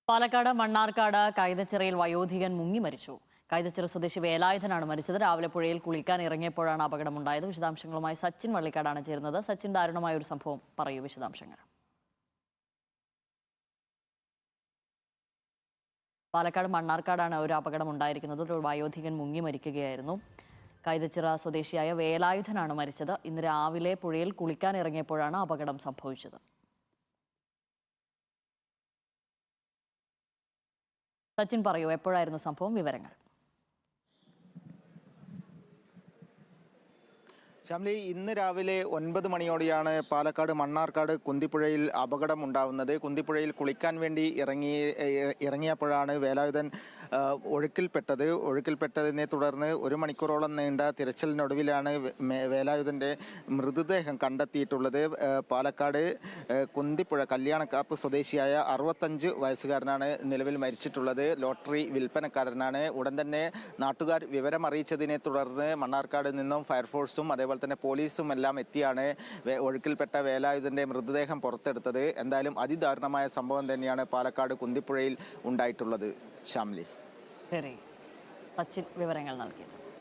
പാലക്കാട് മണ്ണാർക്കാട് കൈതച്ചിറയിൽ വയോധികൻ മുങ്ങി മരിച്ചു. കൈതച്ചിറ സ്വദേശി വേലായുധനാണ് മരിച്ചത്. രാവിലെ പുഴയിൽ കുളിക്കാൻ ഇറങ്ങിയപ്പോഴാണ് അപകടമുണ്ടായത്. വിശദാംശങ്ങളുമായി സച്ചിൻ വള്ളിക്കാടാണ് ചേരുന്നത്. സച്ചിൻ, ദാരുണമായ ഒരു സംഭവം പറയൂ, വിശദാംശങ്ങൾ. പാലക്കാട് മണ്ണാർക്കാടാണ് ഒരു അപകടം ഉണ്ടായിരിക്കുന്നത്. ഒരു വയോധികൻ മുങ്ങി മരിക്കുകയായിരുന്നു. കൈതച്ചിറ സ്വദേശിയായ വേലായുധനാണ് മരിച്ചത്. ഇന്ന് രാവിലെ പുഴയിൽ കുളിക്കാൻ ഇറങ്ങിയപ്പോഴാണ് അപകടം സംഭവിച്ചത്. സച്ചിൻ പറയൂ, എപ്പോഴായിരുന്നു സംഭവം, വിവരങ്ങൾ? ശ്യാമിലി, ഇന്ന് രാവിലെ 9 മണിയോടെയാണ് പാലക്കാട് മണ്ണാർക്കാട് കുന്തിപ്പുഴയിൽ അപകടം ഉണ്ടാവുന്നത്. കുന്തിപ്പുഴയിൽ കുളിക്കാൻ വേണ്ടി ഇറങ്ങിയപ്പോഴാണ് വേലായുധൻ ഒഴുക്കിൽപ്പെട്ടതിനെ തുടർന്ന് 1 മണിക്കൂറോളം നീണ്ട തിരച്ചിലിനൊടുവിലാണ് വേലായുധൻ്റെ മൃതദേഹം കണ്ടെത്തിയിട്ടുള്ളത്. പാലക്കാട് കുന്തിപ്പുഴ കല്യാണക്കാപ്പ് സ്വദേശിയായ 65 വയസ്സുകാരനാണ് നിലവിൽ മരിച്ചിട്ടുള്ളത്. ലോട്ടറി വിൽപ്പനക്കാരനാണ്. ഉടൻ തന്നെ നാട്ടുകാർ വിവരമറിയിച്ചതിനെ തുടർന്ന് മണ്ണാർക്കാട് നിന്നും ഫയർഫോഴ്സും അതേപോലെ തന്നെ പോലീസും എല്ലാം എത്തിയാണ് ഒഴുക്കിൽപ്പെട്ട വേലായുധൻ്റെ മൃതദേഹം പുറത്തെടുത്തത്. എന്തായാലും അതിദാരുണമായ സംഭവം തന്നെയാണ് പാലക്കാട് കുന്തിപ്പുഴയിൽ ഉണ്ടായിട്ടുള്ളത്. ശ്യാമിലി, സച്ചിൻ വിവരങ്ങൾ നൽകിയത്.